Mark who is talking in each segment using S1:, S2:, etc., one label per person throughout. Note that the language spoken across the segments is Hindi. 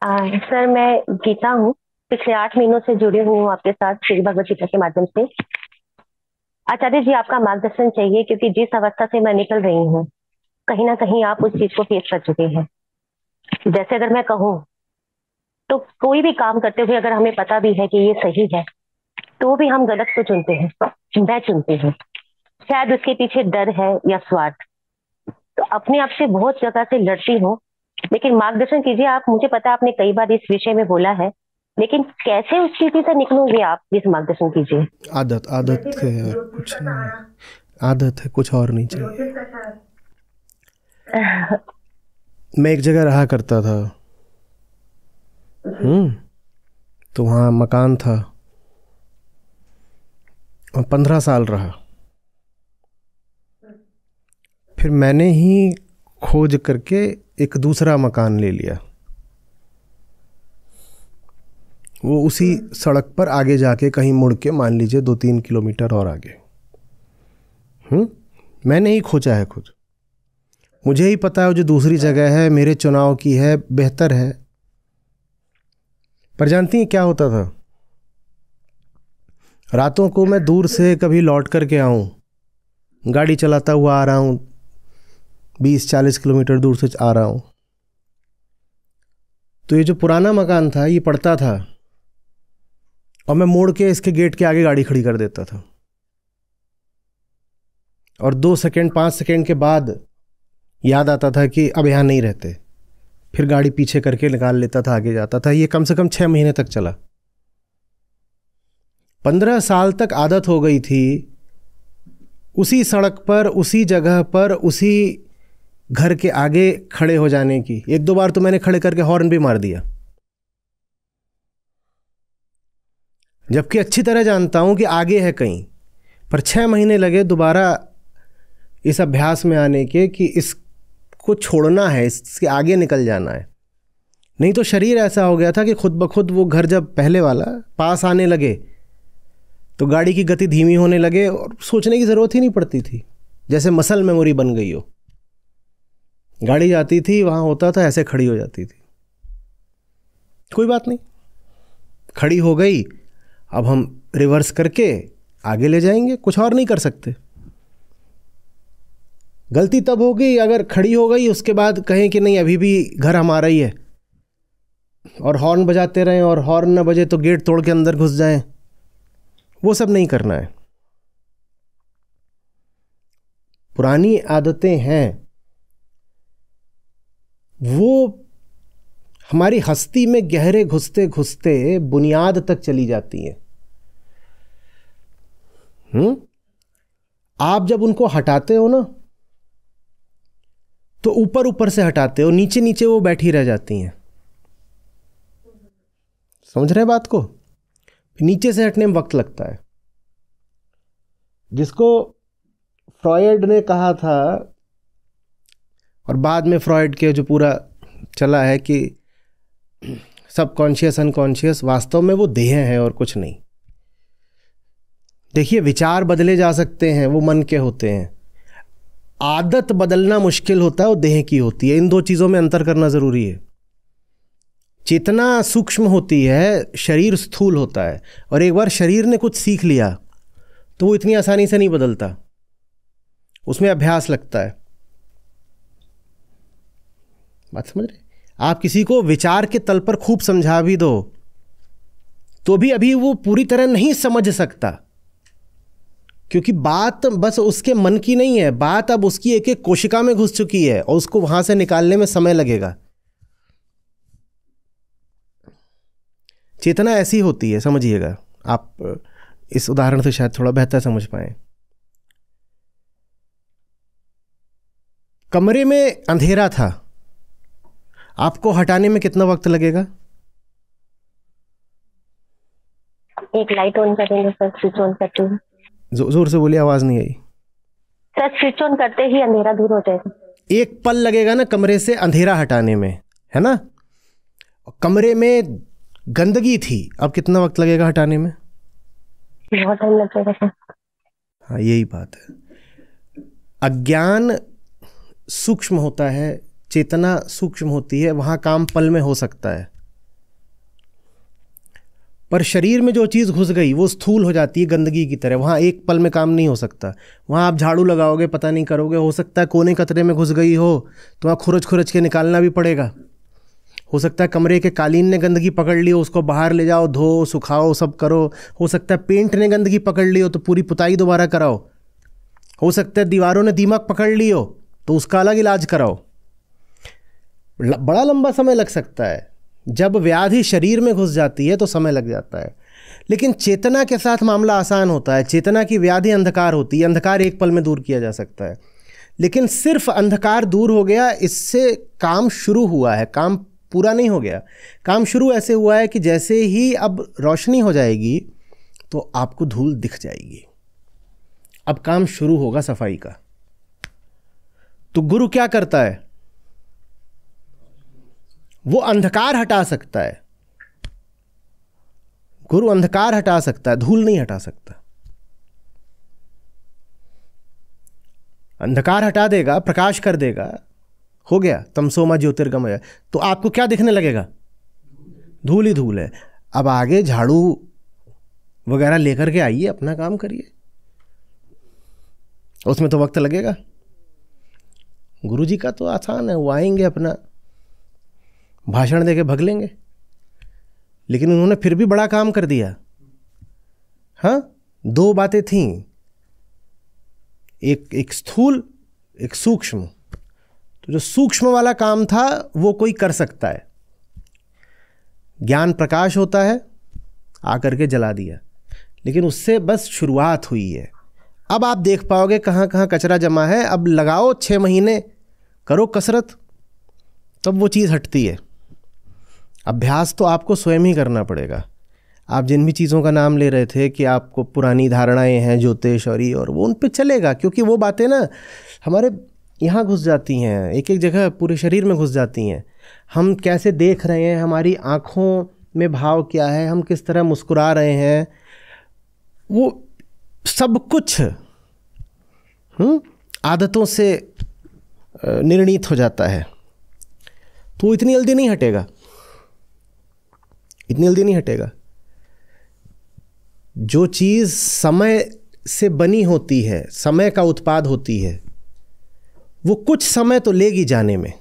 S1: सर, मैं गीता हूँ। पिछले 8 महीनों से जुड़ी हुई हूँ आपके साथ श्री भगवत गीता के माध्यम से। आचार्य जी, आपका मार्गदर्शन चाहिए क्योंकि जिस अवस्था से मैं निकल रही हूँ, कहीं ना कहीं आप उस चीज को फेस कर चुके हैं। जैसे अगर मैं कहूँ तो कोई भी काम करते हुए अगर हमें पता भी है कि ये सही है, तो भी हम गलत को चुनते हैं। मैं चुनती हूँ। शायद उसके पीछे डर है या स्वार्थ। तो अपने आप से बहुत जगह से लड़ती हूँ। लेकिन मार्गदर्शन कीजिए आप। मुझे पता है आपने कई बार इस विषय में बोला है, लेकिन कैसे उस स्थिति से निकलूंगी आप प्लीज मार्गदर्शन कीजिए।
S2: आदत आदत
S1: जैसे
S2: है
S1: बस
S2: यार,
S1: ज्योतिष
S2: कुछ
S1: का
S2: नहीं।
S1: सहारा।
S2: आदत है, कुछ और नहीं चाहिए।
S1: ज्योतिष का सहारा।
S2: मैं एक जगह रहा करता था।
S1: जी।
S2: तो वहाँ मकान था और 15 साल रहा। फिर मैंने ही खोज करके एक दूसरा मकान ले लिया। वो उसी सड़क पर आगे जाके कहीं मुड़ के, मान लीजिए 2-3 किलोमीटर और आगे। मैंने ही खोजा है खुद। मुझे ही पता है वो जो दूसरी जगह है मेरे चुनाव की है, बेहतर है। पर जानती हैं क्या होता था? रातों को मैं दूर से कभी लौट कर के आऊँ, गाड़ी चलाता हुआ आ रहा हूँ, 20-40 किलोमीटर दूर से आ रहा हूँ, तो ये जो पुराना मकान था ये पड़ता था और मैं मोड़ के इसके गेट के आगे गाड़ी खड़ी कर देता था। और 2 सेकंड 5 सेकंड के बाद याद आता था कि अब यहाँ नहीं रहते। फिर गाड़ी पीछे करके निकाल लेता था, आगे जाता था। ये कम से कम 6 महीने तक चला। 15 साल तक आदत हो गई थी उसी सड़क पर, उसी जगह पर, उसी घर के आगे खड़े हो जाने की। 1-2 बार तो मैंने खड़े करके हॉर्न भी मार दिया, जबकि अच्छी तरह जानता हूं कि आगे है कहीं। पर 6 महीने लगे दोबारा इस अभ्यास में आने के कि इसको छोड़ना है, इसके आगे निकल जाना है। नहीं तो शरीर ऐसा हो गया था कि खुद ब खुद वो घर जब पहले वाला पास आने लगे तो गाड़ी की गति धीमी होने लगे और सोचने की ज़रूरत ही नहीं पड़ती थी। जैसे मसल मेमोरी बन गई हो। गाड़ी जाती थी, वहाँ होता था, ऐसे खड़ी हो जाती थी। कोई बात नहीं, खड़ी हो गई, अब हम रिवर्स करके आगे ले जाएंगे, कुछ और नहीं कर सकते। गलती तब होगी अगर खड़ी हो गई उसके बाद कहें कि नहीं अभी भी घर हमारा ही है, और हॉर्न बजाते रहें, और हॉर्न ना बजे तो गेट तोड़ के अंदर घुस जाएं। वो सब नहीं करना है। पुरानी आदतें हैं, वो हमारी हस्ती में गहरे घुसते घुसते बुनियाद तक चली जाती हैं। आप जब उनको हटाते हो ना, तो ऊपर ऊपर से हटाते हो, नीचे नीचे वो बैठी रह जाती हैं। समझ रहे हैं बात को? नीचे से हटने में वक्त लगता है। जिसको फ्रॉयड ने कहा था, और बाद में फ्रॉयड के जो पूरा चला है कि सबकॉन्शियस अनकॉन्शियस, वास्तव में वो देह है और कुछ नहीं। देखिए, विचार बदले जा सकते हैं, वो मन के होते हैं। आदत बदलना मुश्किल होता है, वो देह की होती है। इन दो चीज़ों में अंतर करना ज़रूरी है। चेतना सूक्ष्म होती है, शरीर स्थूल होता है। और एक बार शरीर ने कुछ सीख लिया तो वो इतनी आसानी से नहीं बदलता, उसमें अभ्यास लगता है। बात समझ रहे? आप किसी को विचार के तल पर खूब समझा भी दो तो भी अभी वो पूरी तरह नहीं समझ सकता, क्योंकि बात बस उसके मन की नहीं है, बात अब उसकी एक एक कोशिका में घुस चुकी है और उसको वहां से निकालने में समय लगेगा। चेतना ऐसी होती है, समझिएगा। आप इस उदाहरण से शायद थोड़ा बेहतर समझ पाए। कमरे में अंधेरा था, आपको हटाने में कितना वक्त लगेगा?
S1: एक लाइट ऑन करेंगे सर, स्विच ऑन करते ही।
S2: जोर से बोलिए, आवाज नहीं आई।
S1: सर, स्विच ऑन करते ही अंधेरा दूर हो जाएगा।
S2: एक पल लगेगा ना कमरे से अंधेरा हटाने में, है ना? कमरे में गंदगी थी, अब कितना वक्त लगेगा हटाने में?
S1: बहुत टाइम लगेगा सर।
S2: हाँ, यही बात है। अज्ञान सूक्ष्म होता है, चेतना सूक्ष्म होती है, वहाँ काम पल में हो सकता है। पर शरीर में जो चीज़ घुस गई वो स्थूल हो जाती है गंदगी की तरह, वहाँ एक पल में काम नहीं हो सकता। वहाँ आप झाड़ू लगाओगे पता नहीं करोगे, हो सकता है कोने कतरे में घुस गई हो तो वहाँ खुरच खुरच के निकालना भी पड़ेगा। हो सकता है कमरे के कालीन ने गंदगी पकड़ ली हो, उसको बाहर ले जाओ, धो सुखाओ, सब करो। हो सकता है पेंट ने गंदगी पकड़ ली हो तो पूरी पुताई दोबारा कराओ। हो सकता है दीवारों ने दीमक पकड़ ली हो तो उसका अलग इलाज कराओ। बड़ा लंबा समय लग सकता है। जब व्याधि शरीर में घुस जाती है तो समय लग जाता है, लेकिन चेतना के साथ मामला आसान होता है। चेतना की व्याधि अंधकार होती है, अंधकार एक पल में दूर किया जा सकता है। लेकिन सिर्फ अंधकार दूर हो गया इससे काम शुरू हुआ है, काम पूरा नहीं हो गया। काम शुरू ऐसे हुआ है कि जैसे ही अब रोशनी हो जाएगी तो आपको धूल दिख जाएगी। अब काम शुरू होगा सफाई का। तो गुरु क्या करता है? वो अंधकार हटा सकता है। गुरु अंधकार हटा सकता है, धूल नहीं हटा सकता। अंधकार हटा देगा, प्रकाश कर देगा, हो गया तमसोमा ज्योतिर्गमय। तो आपको क्या दिखने लगेगा? धूल ही धूल है। अब आगे झाड़ू वगैरह लेकर के आइए, अपना काम करिए, उसमें तो वक्त लगेगा। गुरु जी का तो आसान है, वो आएंगे अपना भाषण देके भग लेंगे। लेकिन उन्होंने फिर भी बड़ा काम कर दिया। हाँ, दो बातें थीं, एक स्थूल, एक सूक्ष्म। तो जो सूक्ष्म वाला काम था वो कोई कर सकता है। ज्ञान प्रकाश होता है, आकर के जला दिया। लेकिन उससे बस शुरुआत हुई है। अब आप देख पाओगे कहाँ कहाँ कचरा जमा है। अब लगाओ 6 महीने, करो कसरत, तब वो चीज़ हटती है। अभ्यास तो आपको स्वयं ही करना पड़ेगा। आप जिन भी चीज़ों का नाम ले रहे थे कि आपको पुरानी धारणाएं हैं ज्योतिष और ये और वो, उन पे चलेगा, क्योंकि वो बातें ना हमारे यहाँ घुस जाती हैं, एक एक जगह पूरे शरीर में घुस जाती हैं। हम कैसे देख रहे हैं, हमारी आँखों में भाव क्या है, हम किस तरह मुस्कुरा रहे हैं, वो सब कुछ आदतों से निर्णीत हो जाता है। तो इतनी जल्दी नहीं हटेगा, इतनी जल्दी नहीं हटेगा। जो चीज़ समय से बनी होती है, समय का उत्पाद होती है, वो कुछ समय तो लेगी जाने में।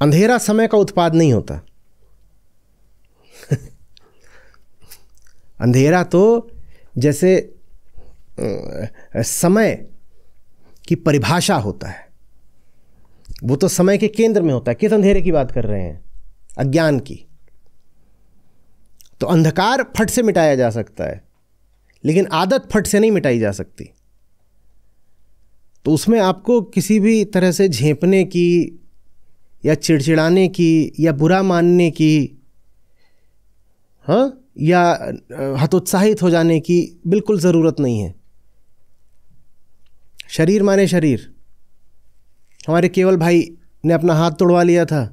S2: अंधेरा समय का उत्पाद नहीं होता। अंधेरा तो जैसे समय की परिभाषा होता है, वो तो समय के केंद्र में होता है। किस अंधेरे की बात कर रहे हैं? अज्ञान की। तो अंधकार फट से मिटाया जा सकता है, लेकिन आदत फट से नहीं मिटाई जा सकती। तो उसमें आपको किसी भी तरह से झेपने की या चिड़चिड़ाने की या बुरा मानने की, हाँ, या हतोत्साहित हो जाने की बिल्कुल ज़रूरत नहीं है। शरीर माने शरीर। हमारे केवल भाई ने अपना हाथ तोड़वा लिया था,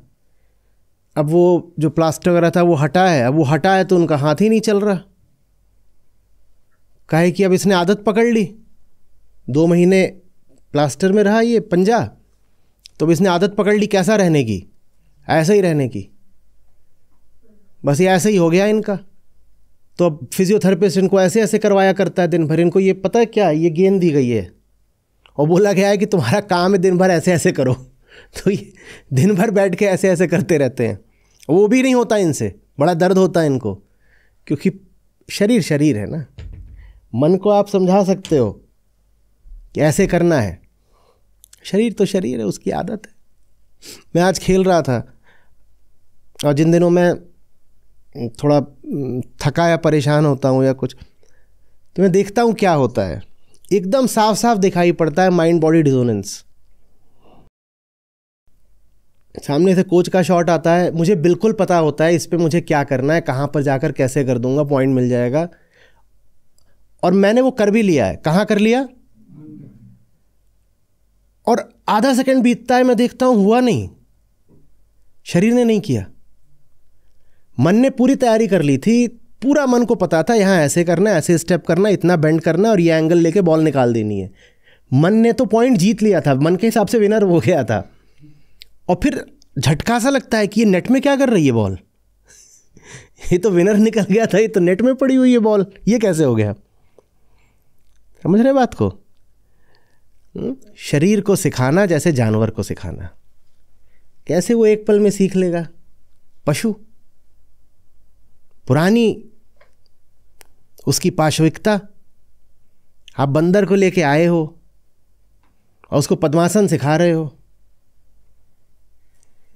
S2: अब वो जो प्लास्टर वगैरह था वो हटा है। अब वो हटा है तो उनका हाथ ही नहीं चल रहा। काहे कि अब इसने आदत पकड़ ली, 2 महीने प्लास्टर में रहा ये पंजा, तो अब इसने आदत पकड़ ली कैसा रहने की, ऐसा ही रहने की। बस ये ऐसा ही हो गया इनका। तो अब फिजियोथेरेपिस्ट इनको ऐसे ऐसे करवाया करता है दिन भर। इनको ये पता है क्या, ये गेंद दी गई है और बोला गया है कि तुम्हारा काम है दिन भर ऐसे ऐसे करो। तो ये दिन भर बैठ के ऐसे ऐसे करते रहते हैं। वो भी नहीं होता इनसे, बड़ा दर्द होता है इनको, क्योंकि शरीर शरीर है ना। मन को आप समझा सकते हो कि ऐसे करना है, शरीर तो शरीर है, उसकी आदत है। मैं आज खेल रहा था और जिन दिनों मैं थोड़ा थका या परेशान होता हूँ या कुछ, तो मैं देखता हूँ क्या होता है। एकदम साफ साफ दिखाई पड़ता है माइंड बॉडी डिसोनेंस। सामने से कोच का शॉट आता है, मुझे बिल्कुल पता होता है इस पे मुझे क्या करना है, कहाँ पर जाकर कैसे कर दूंगा, पॉइंट मिल जाएगा। और मैंने वो कर भी लिया है। कहाँ कर लिया? और आधा सेकंड बीतता है, मैं देखता हूँ हुआ नहीं, शरीर ने नहीं किया। मन ने पूरी तैयारी कर ली थी, पूरा मन को पता था यहाँ ऐसे करना है, ऐसे स्टेप करना है, इतना बेंड करना है और ये एंगल लेके बॉल निकाल देनी है। मन ने तो पॉइंट जीत लिया था, मन के हिसाब से विनर हो गया था। और फिर झटका सा लगता है कि ये नेट में क्या कर रही है बॉल। ये तो विनर निकल गया था, ये तो नेट में पड़ी हुई है बॉल, ये कैसे हो गया? समझ रहे बात को? शरीर को सिखाना जैसे जानवर को सिखाना, कैसे वो एक पल में सीख लेगा? पशु, पुरानी उसकी पाशविकता। आप बंदर को लेके आए हो और उसको पद्मासन सिखा रहे हो,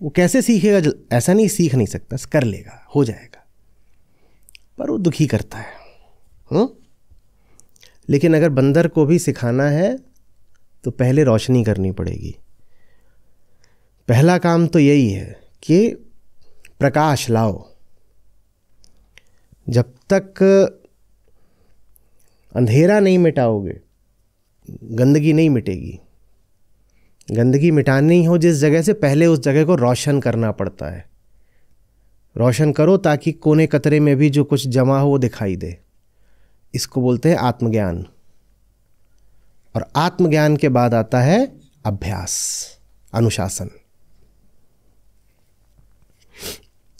S2: वो कैसे सीखेगा? ऐसा नहीं, सीख नहीं सकता, कर लेगा, हो जाएगा, पर वो दुखी करता है। लेकिन अगर बंदर को भी सिखाना है तो पहले रोशनी करनी पड़ेगी। पहला काम तो यही है कि प्रकाश लाओ। जब तक अंधेरा नहीं मिटाओगे, गंदगी नहीं मिटेगी। गंदगी मिटानी हो जिस जगह से, पहले उस जगह को रोशन करना पड़ता है। रोशन करो ताकि कोने कतरे में भी जो कुछ जमा हो वो दिखाई दे। इसको बोलते हैं आत्मज्ञान। और आत्मज्ञान के बाद आता है अभ्यास, अनुशासन।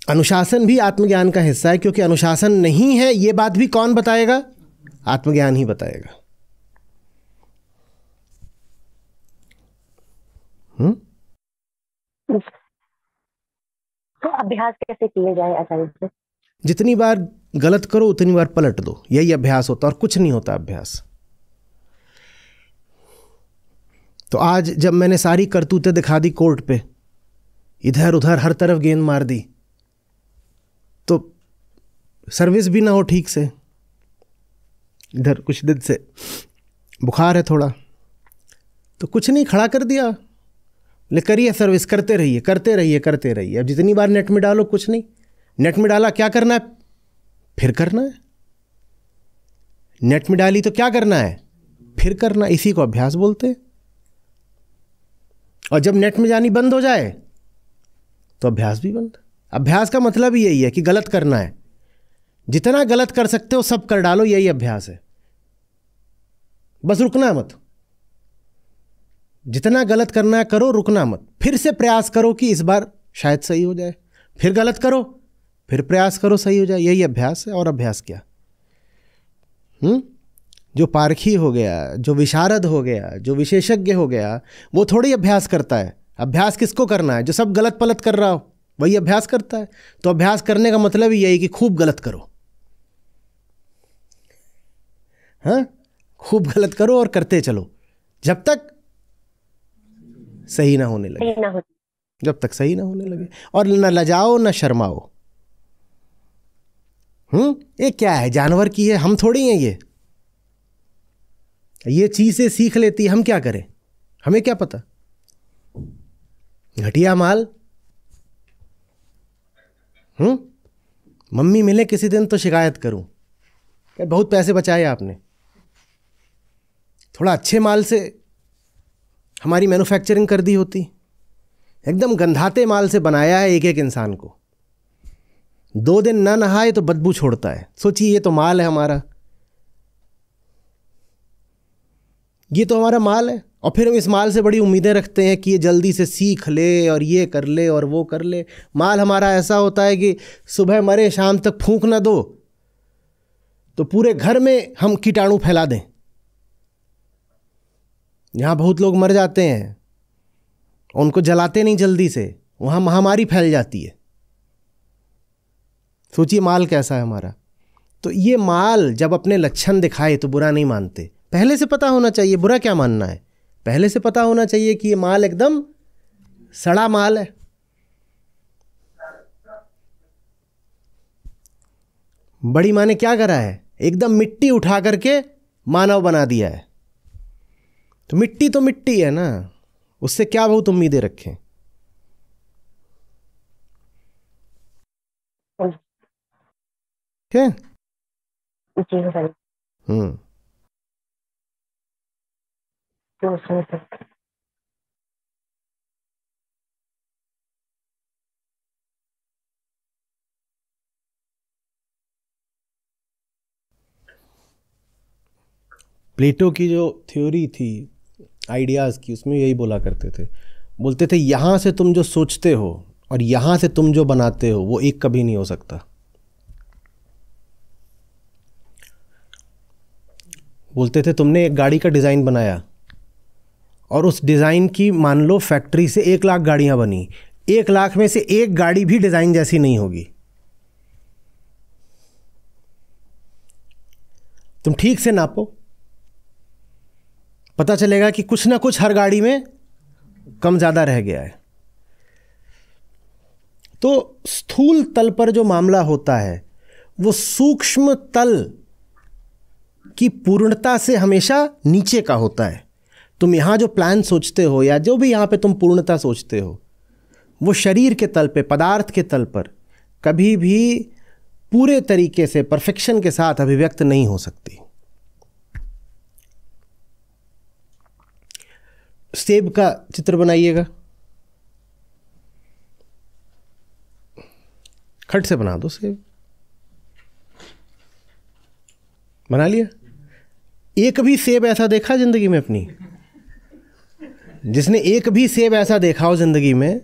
S2: अनुशासन भी आत्मज्ञान का हिस्सा है, क्योंकि अनुशासन नहीं है ये बात भी कौन बताएगा? आत्मज्ञान ही बताएगा।
S1: तो अभ्यास कैसे किए जाए आचार्य जी?
S2: जितनी बार गलत करो उतनी बार पलट दो, यही अभ्यास होता है, और कुछ नहीं होता अभ्यास। तो आज जब मैंने सारी करतूतें दिखा दी कोर्ट पे, इधर उधर हर तरफ गेंद मार दी, तो सर्विस भी ना हो ठीक से। इधर कुछ दिन से बुखार है थोड़ा, तो कुछ नहीं, खड़ा कर दिया, ले करिए सर्विस, करते रहिए करते रहिए करते रहिए। अब जितनी बार नेट में डालो, कुछ नहीं, नेट में डाला, क्या करना है? फिर करना है। नेट में डाली तो क्या करना है? फिर करना। इसी को अभ्यास बोलते हैं। और जब नेट में जानी बंद हो जाए तो अभ्यास भी बंद। अभ्यास का मतलब ही यही है कि गलत करना है, जितना गलत कर सकते हो सब कर डालो, यही अभ्यास है। बस रुकना मत, जितना गलत करना है करो, रुकना मत। फिर से प्रयास करो कि इस बार शायद सही हो जाए, फिर गलत करो, फिर प्रयास करो सही हो जाए, यही अभ्यास है। और अभ्यास क्या? जो पारखी हो गया, जो विशारद हो गया, जो विशेषज्ञ हो गया, वो थोड़ी अभ्यास करता है। अभ्यास किसको करना है? जो सब गलत पलत कर रहा हो, वही अभ्यास करता है। तो अभ्यास करने का मतलब ही यही कि खूब गलत करो। हाँ, खूब गलत करो और करते चलो जब तक सही ना होने लगे, जब तक सही ना होने लगे। और न लजाओ न शर्माओ। ये क्या है? जानवर की है, हम थोड़ी हैं ये चीजें सीख लेती है, हम क्या करें? हमें क्या पता? घटिया माल। मम्मी मिले किसी दिन तो शिकायत करूं, बहुत पैसे बचाए आपने। थोड़ा अच्छे माल से हमारी मैन्युफैक्चरिंग कर दी होती। एकदम गंधाते माल से बनाया है एक एक इंसान को। 2 दिन ना नहाए तो बदबू छोड़ता है। सोचिए, ये तो माल है हमारा, ये तो हमारा माल है। और फिर हम इस माल से बड़ी उम्मीदें रखते हैं कि ये जल्दी से सीख ले और ये कर ले और वो कर ले। माल हमारा ऐसा होता है कि सुबह मरे शाम तक फूंक ना दो तो पूरे घर में हम कीटाणु फैला दें। यहाँ बहुत लोग मर जाते हैं, उनको जलाते नहीं जल्दी से, वहाँ महामारी फैल जाती है। सोचिए माल कैसा है हमारा। तो ये माल जब अपने लक्षण दिखाए तो बुरा नहीं मानते। पहले से पता होना चाहिए, बुरा क्या मानना है। पहले से पता होना चाहिए कि ये माल एकदम सड़ा माल है। बड़ी माँ ने क्या करा है? एकदम मिट्टी उठा करके मानव बना दिया है। तो मिट्टी है ना, उससे क्या बहुत उम्मीदें रखें? क्या? प्लेटो की जो थ्योरी थी आइडियाज़ की, उसमें यही बोला करते थे। बोलते थे यहाँ से तुम जो सोचते हो और यहाँ से तुम जो बनाते हो वो एक कभी नहीं हो सकता। बोलते थे तुमने एक गाड़ी का डिज़ाइन बनाया और उस डिज़ाइन की मान लो फैक्ट्री से 1 लाख गाड़ियाँ बनी, 1 लाख में से एक गाड़ी भी डिज़ाइन जैसी नहीं होगी। तुम ठीक से नापो, पता चलेगा कि कुछ ना कुछ हर गाड़ी में कम ज़्यादा रह गया है। तो स्थूल तल पर जो मामला होता है वो सूक्ष्म तल की पूर्णता से हमेशा नीचे का होता है। तुम यहां जो प्लान सोचते हो या जो भी यहां पे तुम पूर्णता सोचते हो, वो शरीर के तल पे, पदार्थ के तल पर कभी भी पूरे तरीके से परफेक्शन के साथ अभिव्यक्त नहीं हो सकती। सेब का चित्र बनाइएगा, खट से बना दो। सेब बना लिया? एक भी सेब ऐसा देखा जिंदगी में अपनी? जिसने एक भी सेब ऐसा देखा हो जिंदगी में,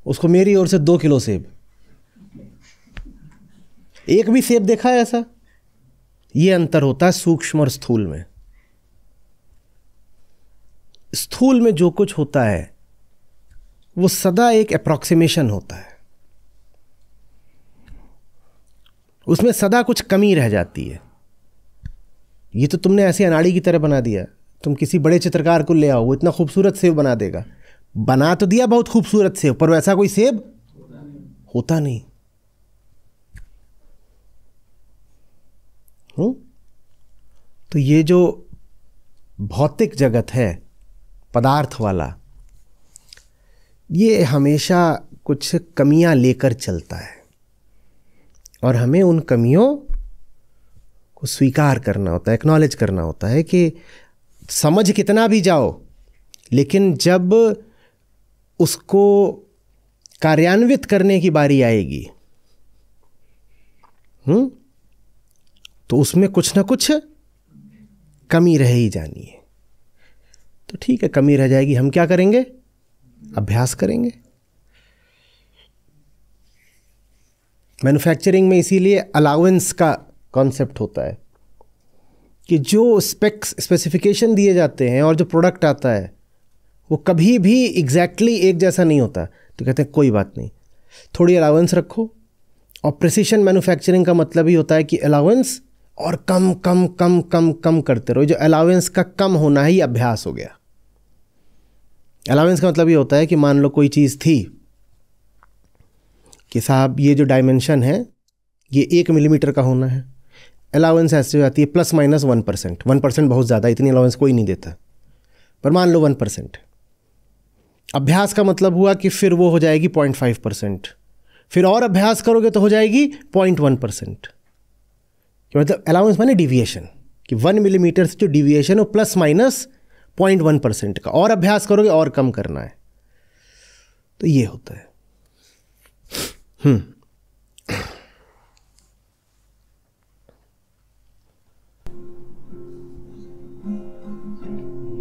S2: उसको मेरी ओर से 2 किलो सेब। एक भी सेब देखा है ऐसा? ये अंतर होता है सूक्ष्म और स्थूल में। स्थूल में जो कुछ होता है वो सदा एक अप्रॉक्सीमेशन होता है, उसमें सदा कुछ कमी रह जाती है। ये तो तुमने ऐसे अनाड़ी की तरह बना दिया। तुम किसी बड़े चित्रकार को ले आओ, वो इतना खूबसूरत सेब बना देगा। बना तो दिया बहुत खूबसूरत सेब, पर वैसा कोई सेब होता नहीं। तो ये जो भौतिक जगत है, पदार्थ वाला, ये हमेशा कुछ कमियां लेकर चलता है और हमें उन कमियों को स्वीकार करना होता है, एक्नॉलेज करना होता है कि समझ कितना भी जाओ, लेकिन जब उसको कार्यान्वित करने की बारी आएगी तो उसमें कुछ ना कुछ कमी रह ही जानी है। तो ठीक है, कमी रह जाएगी, हम क्या करेंगे? अभ्यास करेंगे। मैन्युफैक्चरिंग में इसीलिए अलाउंस का कॉन्सेप्ट होता है कि जो स्पेसिफिकेशन दिए जाते हैं और जो प्रोडक्ट आता है वो कभी भी एग्जैक्टली एक जैसा नहीं होता। तो कहते हैं कोई बात नहीं, थोड़ी अलाउंस रखो। और प्रिसिशन मैन्युफैक्चरिंग का मतलब ही होता है कि अलाउंस और कम कम कम कम कम करते रहो। जो अलाउंस का कम होना है ये अभ्यास हो गया। अलाउंस का मतलब ये होता है कि मान लो कोई चीज़ थी कि साहब ये जो डायमेंशन है ये 1 मिलीमीटर का होना है। अलाउंस ऐसे हो जाती है ±1%। 1% बहुत ज़्यादा, इतनी अलाउंस कोई नहीं देता, पर मान लो 1%। अभ्यास का मतलब हुआ कि फिर वो हो जाएगी 0.5%, फिर और अभ्यास करोगे तो हो जाएगी 0.1%। मतलब अलाउंस माने डिविएशन, कि 1 मिलीमीटर से जो डिविएशन हो ±0.1% का, और अभ्यास करोगे और कम करना है। तो ये होता है।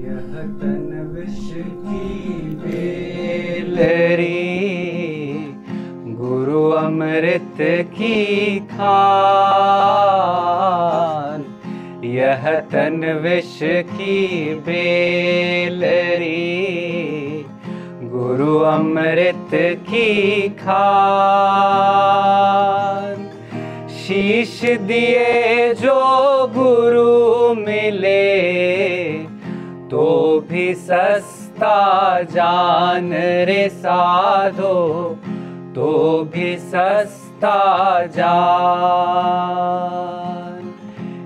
S3: यह तन विष की बेलरी, गुरु अमृत की खान। यह तन विष की बेलरी, गुरु अमृत की खान। शीश दिए जो गुरु मिले, तो भी सस्ता जान रे साधो, तो भी सस्ता जान।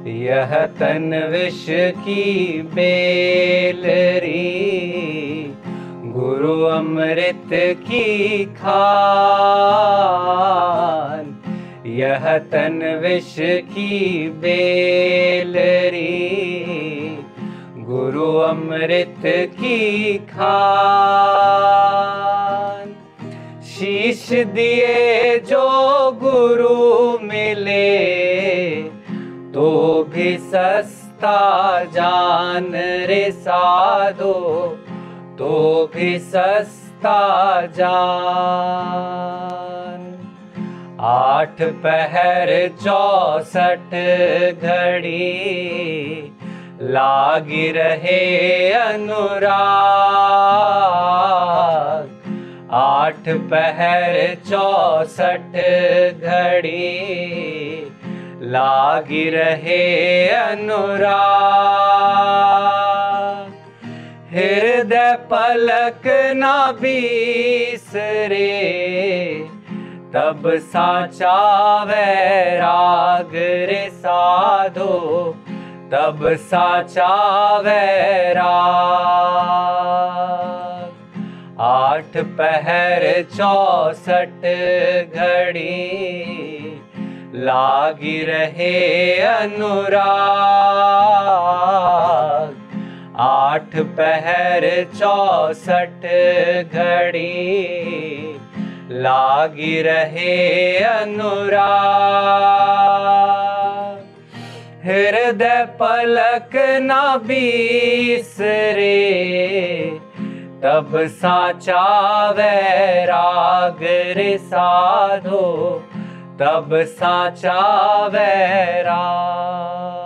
S3: यह तन विष की बेलरी, गुरु अमृत की खान। यह तन विष की बेलरी, गुरु अमृत की खान। शीश दिए जो गुरु मिले, तो भी सस्ता जान रे साधो, तो भी सस्ता जान। 8 पहर 64 घड़ी लागी रहे अनुराग। 8 पहर 64 घड़ी लागी रहे अनुराग। हृदय पलक न बीसरे तब साचा वैराग रे साधो, तब साचा वैराग। 8 पहर 64 घड़ी लागी रहे अनुराग। 8 पहर 64 घड़ी लागी रहे अनुराग। हृदय पलक न बीसरे तब साचा वैराग रे साधो, तब साचा वैराग।